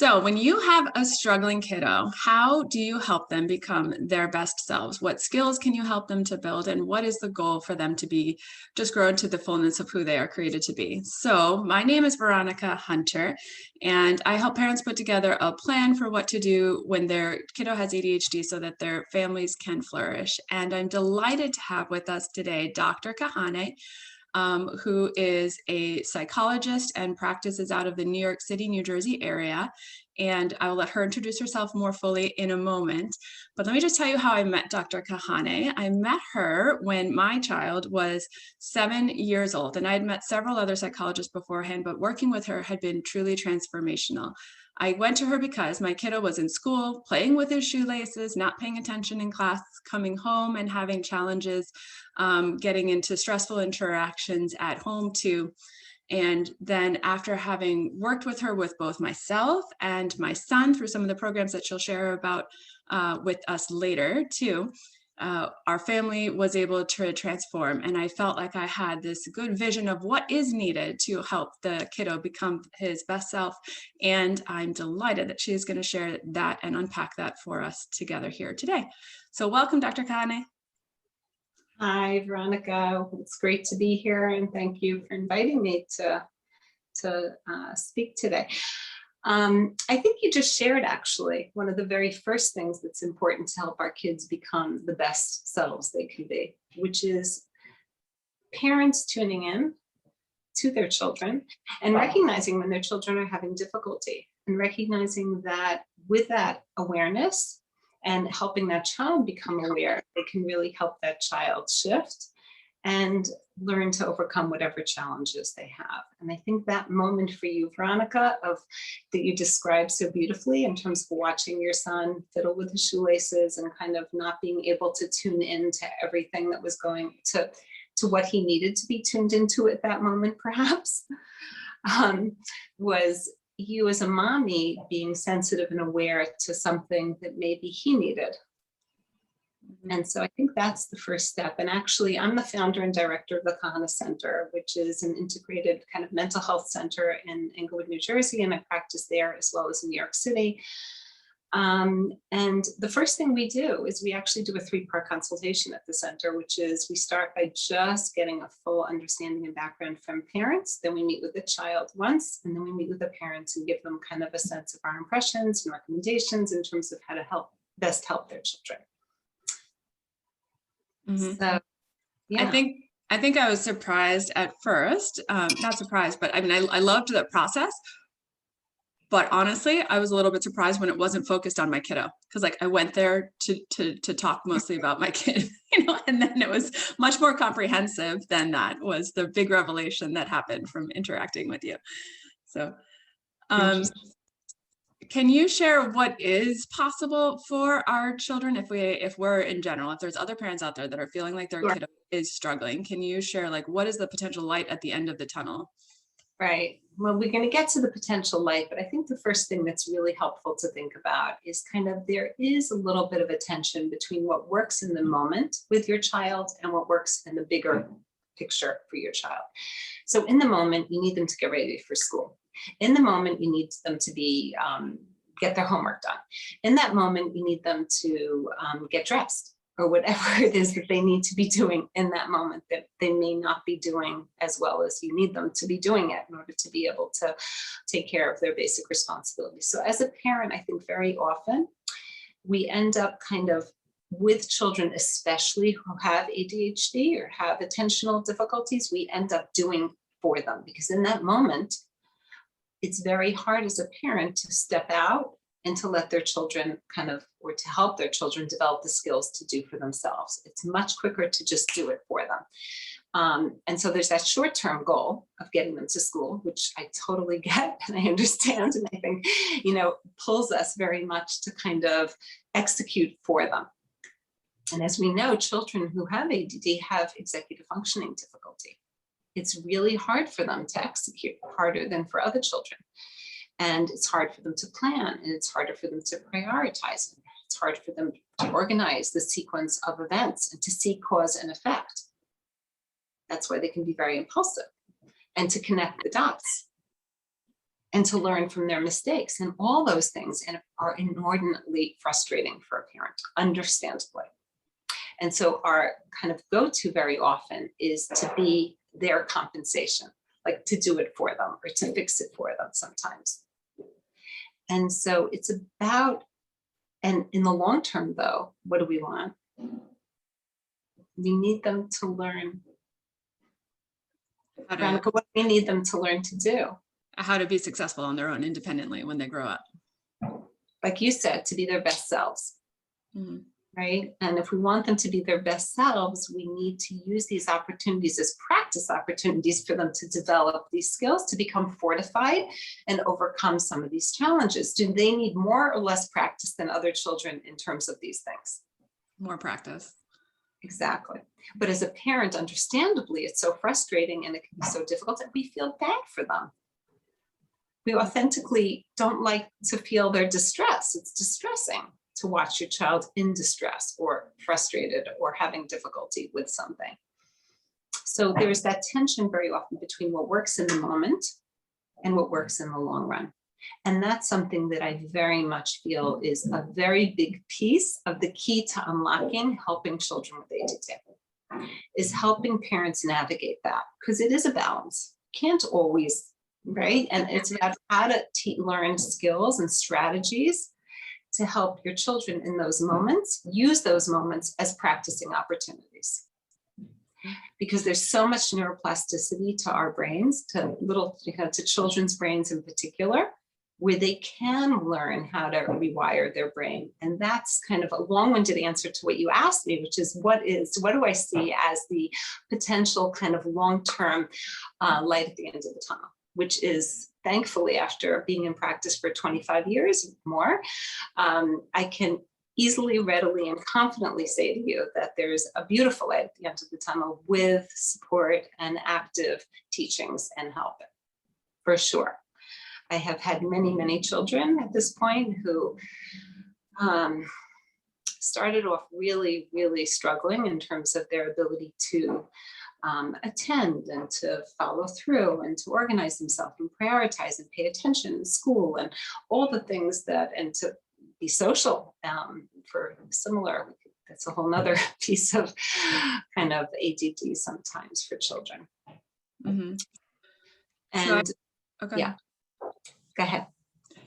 So when you have a struggling kiddo, how do you help them become their best selves? What skills can you help them to build? And what is the goal for them to be just grow into the fullness of who they are created to be? So my name is Veronica Hunter, and I help parents put together a plan for what to do when their kiddo has ADHD so that their families can flourish. And I'm delighted to have with us today Dr. Kahane, who is a psychologist and practices out of the New York City, New Jersey area. And I will let her introduce herself more fully in a moment. But let me just tell you how I met Dr. Kahane. I met her when my child was 7 years old, and I had met several other psychologists beforehand, but working with her had been truly transformational. I went to her because my kiddo was in school, playing with his shoelaces, not paying attention in class, coming home and having challenges, getting into stressful interactions at home too. And then after having worked with her with both myself and my son through some of the programs that she'll share about with us later too, our family was able to transform. And I felt like I had this good vision of what is needed to help the kiddo become his best self. And I'm delighted that she is going to share that and unpack that for us together here today. So welcome, Dr. Kahane. Hi, Veronica. It's great to be here, and thank you for inviting me to speak today. I think you just shared actually one of the very first things that's important to help our kids become the best selves they can be, which is parents tuning in to their children and recognizing when their children are having difficulty, and recognizing that with that awareness and helping that child become aware, they can really help that child shift and learn to overcome whatever challenges they have. And I think that moment for you, Veronica, that you described so beautifully in terms of watching your son fiddle with his shoelaces and kind of not being able to tune into everything that was going to what he needed to be tuned into at that moment, perhaps, was you as a mommy being sensitive and aware to something that maybe he needed. And so I think that's the first step. And actually, I'm the founder and director of the Kahane Center, which is an integrated kind of mental health center in Englewood, New Jersey. And I practice there as well as in New York City. And the first thing we do is we actually do a 3-part consultation at the center, which is we start by just getting a full understanding and background from parents. Then we meet with the child once, and then we meet with the parents and give them kind of a sense of our impressions and recommendations in terms of how to best help their children. Mm-hmm. So, yeah. I think I was surprised at first, not surprised, but I mean, I loved the process. But honestly, I was a little bit surprised when it wasn't focused on my kiddo, because like I went there to talk mostly about my kid, and then it was much more comprehensive than that was the big revelation that happened from interacting with you. So, can you share what is possible for our children if we're in general, if there's other parents out there that are feeling like their kiddo is struggling, can you share like what is the potential light at the end of the tunnel? Right. Well, we're going to get to the potential light, but I think the first thing that's really helpful to think about is kind of there is a little bit of a tension between what works in the moment with your child and what works in the bigger picture for your child. So in the moment, you need them to get ready for school. In the moment, you need them to be get their homework done. In that moment, you need them to get dressed, or whatever it is that they need to be doing in that moment that they may not be doing as well as you need them to be doing it in order to be able to take care of their basic responsibilities. So as a parent, I think very often we end up kind of with children, especially who have ADHD or have attentional difficulties, we end up doing for them, because in that moment, it's very hard as a parent to step out and to let their children or to help their children develop the skills to do for themselves. It's much quicker to just do it for them. And so there's that short-term goal of getting them to school, which I totally get and I understand. And I think, pulls us very much to kind of execute for them. And as we know, children who have ADD have executive functioning difficulty. It's really hard for them to execute, harder than for other children. And it's hard for them to plan, and it's harder for them to prioritize. It's hard for them to organize the sequence of events and to see cause and effect. That's why they can be very impulsive, and to connect the dots. and to learn from their mistakes, and all those things and are inordinately frustrating for a parent, understandably. And so our kind of go-to very often is to be their compensation, like to do it for them or to fix it for them sometimes. And so it's about, and in the long term though, what do we want? We need them to learn. Veronica, what do we need them to learn to do? How to be successful on their own independently when they grow up. Like you said, to be their best selves. Mm-hmm. Right? And if we want them to be their best selves, we need to use these opportunities as practice opportunities for them to develop these skills, to become fortified and overcome some of these challenges. Do they need more or less practice than other children in terms of these things? More practice. Exactly. But as a parent, understandably, it's so frustrating and it can be so difficult that we feel bad for them. We authentically don't like to feel their distress. It's distressing to watch your child in distress or frustrated or having difficulty with something. So there's that tension very often between what works in the moment and what works in the long run. And that's something that I very much feel is a very big piece of the key to unlocking helping children with ADD, is helping parents navigate that, because it is a balance. Can't always, right? And it's about how to learn skills and strategies to help your children in those moments, use those moments as practicing opportunities. Because there's so much neuroplasticity to our brains, to to children's brains in particular, where they can learn how to rewire their brain. And that's kind of a long-winded answer to what you asked me, which is what do I see as the potential kind of long-term light at the end of the tunnel, which is, thankfully, after being in practice for 25 years more, I can easily, readily, and confidently say to you that there's a beautiful light at the end of the tunnel with support and active teachings and help, for sure. I have had many, many children at this point who started off really, really struggling in terms of their ability to attend and to follow through and to organize themselves and prioritize and pay attention in school and all the things that, and to be social for similar, that's a whole nother piece of kind of ADD sometimes for children. Mm-hmm. And okay. Yeah, go ahead.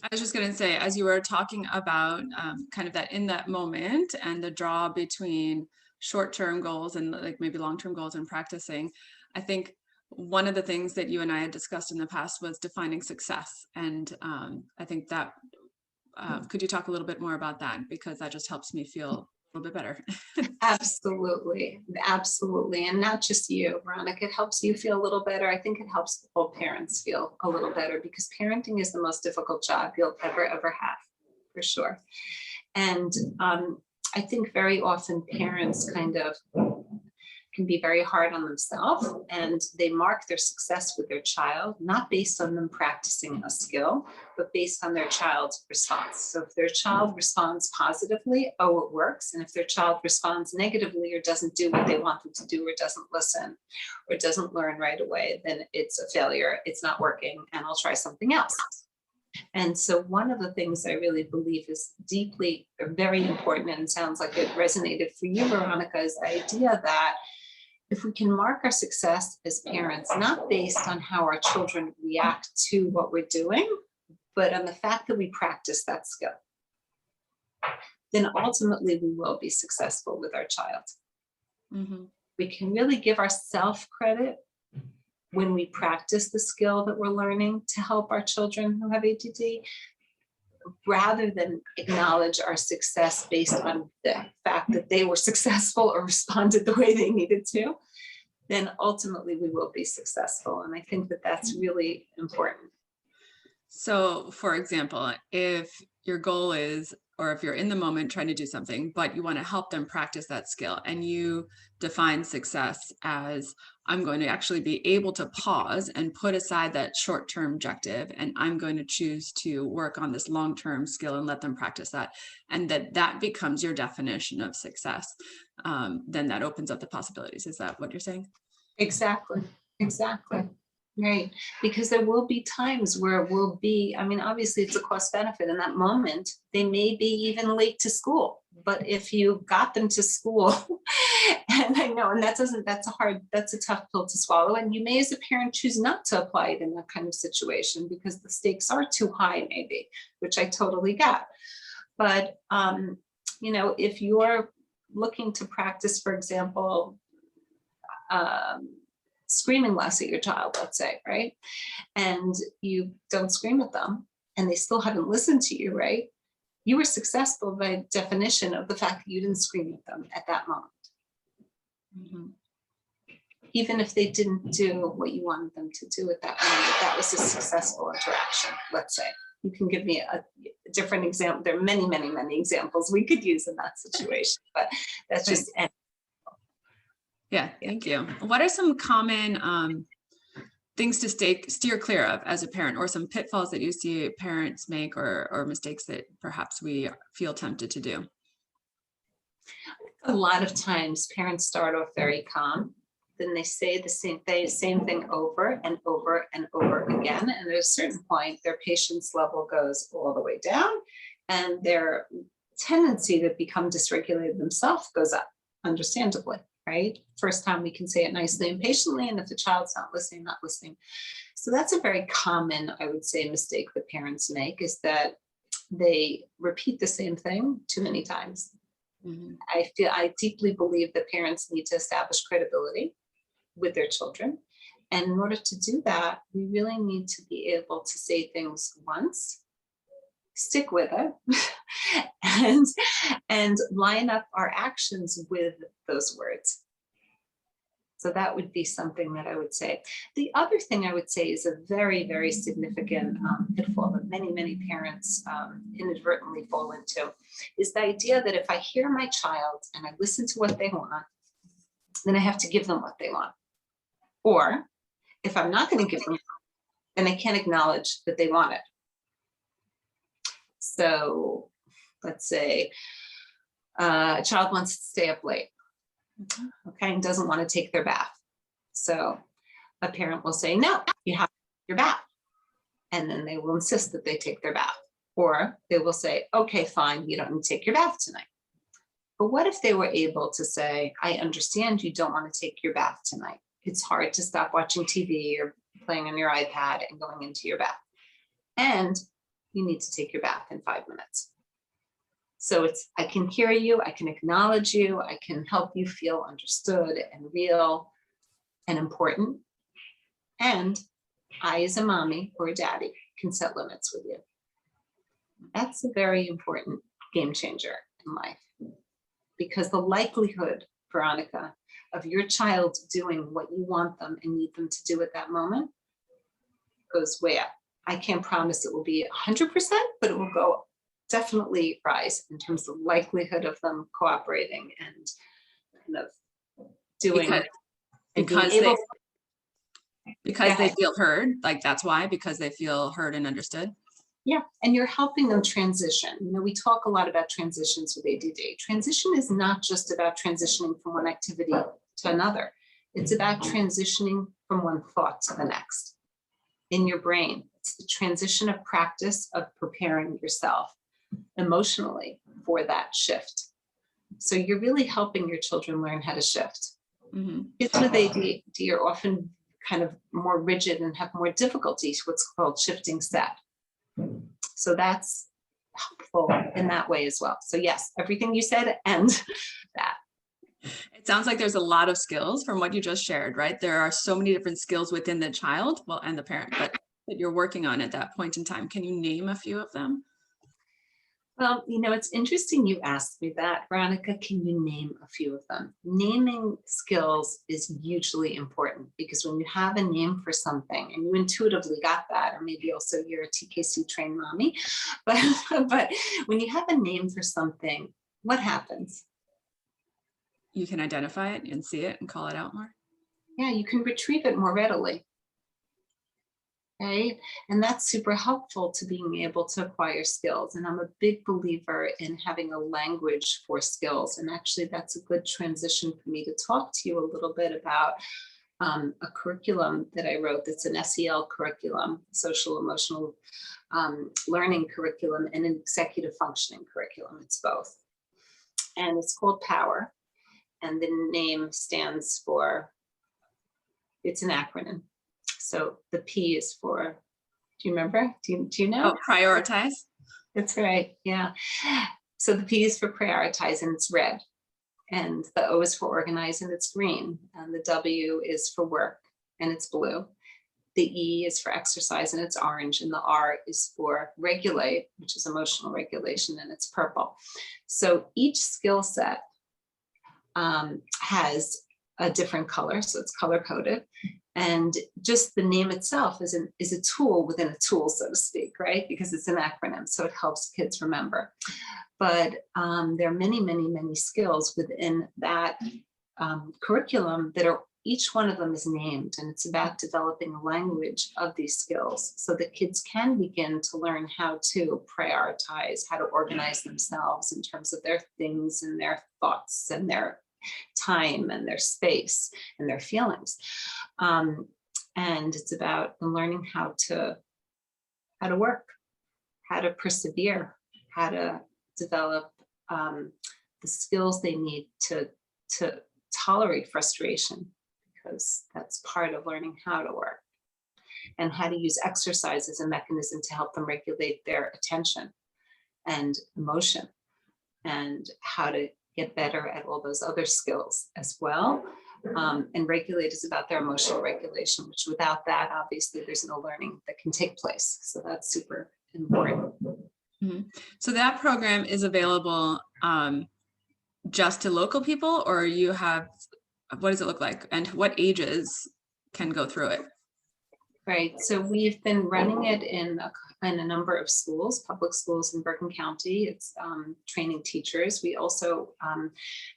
I was just going to say, as you were talking about kind of that in that moment and the draw between short-term goals and like maybe long-term goals and practicing, I think one of the things that you and I had discussed in the past was defining success. And I think that, could you talk a little bit more about that? Because that just helps me feel a little bit better. Absolutely. Absolutely. And not just you, Veronica, it helps you feel a little better. I think it helps all parents feel a little better, because parenting is the most difficult job you'll ever have, for sure. And I think very often parents kind of can be very hard on themselves, and they mark their success with their child, not based on them practicing a skill, but based on their child's response. So if their child responds positively, oh, it works. And if their child responds negatively or doesn't do what they want them to do, or doesn't listen, or doesn't learn right away, then it's a failure. It's not working, and I'll try something else. And so one of the things I really believe is deeply, very important, and it sounds like it resonated for you, Veronica, is the idea that if we can mark our success as parents, not based on how our children react to what we're doing, but on the fact that we practice that skill, then ultimately we will be successful with our child. Mm-hmm. We can really give ourselves credit when we practice the skill that we're learning to help our children who have ADD, rather than acknowledge our success based on the fact that they were successful or responded the way they needed to, then ultimately we will be successful. And I think that that's really important. So, for example, if your goal is, or if you're in the moment trying to do something, but you want to help them practice that skill, and you define success as, I'm going to actually be able to pause and put aside that short-term objective, and I'm going to choose to work on this long-term skill and let them practice that, and that becomes your definition of success, then that opens up the possibilities. Is that what you're saying? Exactly. Exactly. Right. Because there will be times where it will be, I mean, obviously it's a cost benefit in that moment. They may be even late to school, but if you got them to school, and I know, and that's a tough pill to swallow. And you may, as a parent, choose not to apply it in that kind of situation because the stakes are too high, maybe, which I totally got. But, if you're looking to practice, for example, screaming less at your child, let's say, right? And you don't scream at them and they still haven't listened to you, right? You were successful by definition of the fact that you didn't scream at them at that moment. Mhm. Even if they didn't do what you wanted them to do at that moment, that was a successful interaction, let's say. You can give me a different example. There are many, many, many examples we could use in that situation, but that's just Yeah, thank you. What are some common things to steer clear of as a parent, or some pitfalls that you see parents make, or mistakes that perhaps we feel tempted to do? a lot of times parents start off very calm, then they say the same thing over and over and over again. And at a certain point, their patience level goes all the way down and their tendency to become dysregulated themselves goes up, understandably, right? First time we can say it nicely and patiently, and if the child's not listening. So that's a very common, I would say, mistake that parents make, is that they repeat the same thing too many times. Mhm. I deeply believe that parents need to establish credibility with their children. And in order to do that, we really need to be able to say things once, stick with it, and line up our actions with those words. So that would be something that I would say. The other thing I would say is a very, very significant pitfall that many, many parents inadvertently fall into, is the idea that if I hear my child and I listen to what they want, then I have to give them what they want. Or if I'm not going to give them, then I can't acknowledge that they want it. So let's say a child wants to stay up late, okay, and doesn't want to take their bath. So a parent will say, no, you have to take your bath. And then they will insist that they take their bath. Or they will say, okay, fine, you don't need to take your bath tonight. But what if they were able to say, I understand you don't want to take your bath tonight. It's hard to stop watching TV or playing on your iPad and going into your bath. And you need to take your bath in 5 minutes. So I can hear you, I can acknowledge you, I can help you feel understood and real and important. And I, as a mommy or a daddy, can set limits with you. That's a very important game changer in life, because the likelihood, Veronica, of your child doing what you want them and need them to do at that moment goes way up. I can't promise it will be 100%, but it will go definitely rise in terms of likelihood of them cooperating and kind of doing because they feel heard. Like, that's why, because they feel heard and understood. Yeah, and you're helping them transition. We talk a lot about transitions with ADD. Transition is not just about transitioning from one activity to another. It's about transitioning from one thought to the next in your brain. It's the transition of practice of preparing yourself emotionally for that shift. So you're really helping your children learn how to shift. Mm-hmm. Kids with ADD are often kind of more rigid and have more difficulties, what's called shifting step. So that's helpful in that way as well. So yes, everything you said and that. It sounds like there's a lot of skills from what you just shared, right? There are so many different skills within the child, well, and the parent, but that you're working on at that point in time. Can you name a few of them? Well, it's interesting you asked me that, Veronica. Can you name a few of them? Naming skills is hugely important, because when you have a name for something and you intuitively got that, or maybe also you're a TKC trained mommy, but when you have a name for something, what happens? You can identify it and see it and call it out more. Yeah, you can retrieve it more readily. Right? And that's super helpful to being able to acquire skills. And I'm a big believer in having a language for skills. And actually, that's a good transition for me to talk to you a little bit about a curriculum that I wrote that's an SEL curriculum, social emotional learning curriculum, and an executive functioning curriculum. It's both. And it's called Power. And the name stands for, it's an acronym. So the P is for, do you remember? Do you know? Oh, prioritize. That's right. Yeah. So the P is for prioritize, and it's red. And the O is for organize, and it's green. And the W is for work, and it's blue. The E is for exercise, and it's orange. And the R is for regulate, which is emotional regulation, and it's purple. So each skill set has a different color, so it's color coded. And just the name itself is a tool within a tool, so to speak, right? Because it's an acronym, so it helps kids remember. But there are many, many, many skills within that curriculum that are, each one of them is named, and it's about developing a language of these skills so that kids can begin to learn how to prioritize, how to organize themselves in terms of their things and their thoughts and their time and their space and their feelings. And it's about learning how to work, how to persevere, how to develop the skills they need to tolerate frustration, because that's part of learning how to work, and how to use exercise as a mechanism to help them regulate their attention and emotion, and how to get better at all those other skills as well. And regulate is about their emotional regulation, which without that, obviously, there's no learning that can take place. So that's super important. Mm-hmm. So that program is available just to local people, or you have, what does it look like, and what ages can go through it? Right. So we've been running it in a number of schools, public schools in Bergen County. It's training teachers. We also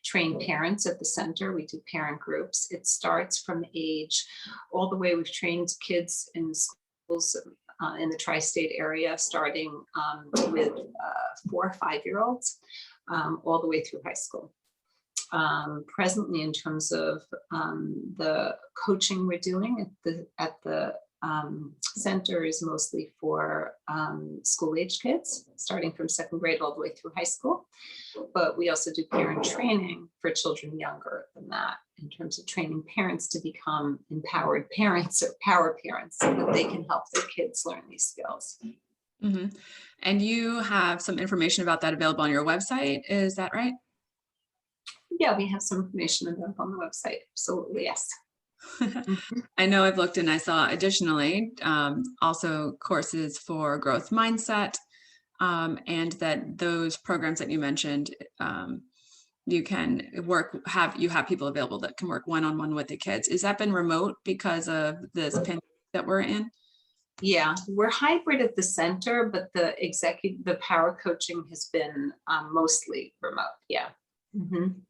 train parents at the center. We do parent groups. It starts from age all the way. We've trained kids in schools in the tri-state area, starting with 4 or 5-year-olds all the way through high school. Presently, in terms of the coaching we're doing at the center, is mostly for school-age kids, starting from 2nd grade all the way through high school. But we also do parent training for children younger than that, in terms of training parents to become empowered parents or power parents, so that they can help their kids learn these skills. Mm-hmm. And you have some information about that available on your website, is that right? Yeah, we have some information available on the website. Absolutely, yes. I know I've looked, and I saw additionally also courses for growth mindset, and that those programs that you mentioned, you can have people available that can work one-on-one with the kids. Has that been remote because of this pandemic that we're in? Yeah, we're hybrid at the center, but the power coaching has been mostly remote. Yeah. Mm-hmm.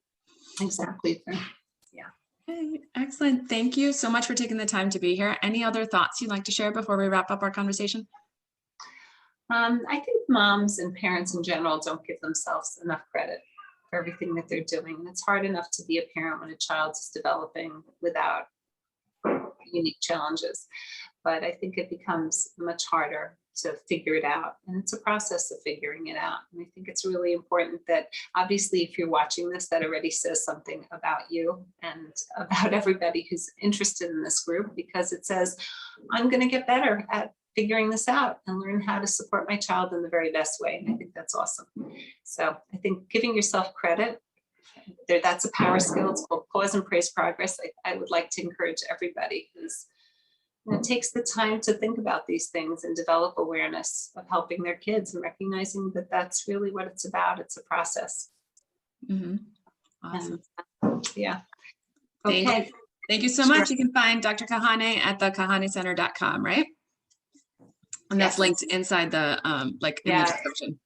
Exactly. Yeah. Okay, excellent. Thank you so much for taking the time to be here. Any other thoughts you'd like to share before we wrap up our conversation? I think moms and parents in general don't give themselves enough credit for everything that they're doing. And it's hard enough to be a parent when a child is developing without unique challenges. But I think it becomes much harder to figure it out. And it's a process of figuring it out. And I think it's really important that, obviously, if you're watching this, that already says something about you and about everybody who's interested in this group, because it says, I'm going to get better at figuring this out and learn how to support my child in the very best way. And I think that's awesome. So I think giving yourself credit, that's a power skill. It's called pause and praise progress. I would like to encourage everybody who's takes the time to think about these things and develop awareness of helping their kids, and recognizing that that's really what it's about. It's a process. Mm-hmm. Awesome. And, yeah. Okay. Thank you so much. You can find Dr. Kahane at theKahaneCenter.com, right? And that's linked inside the in the description.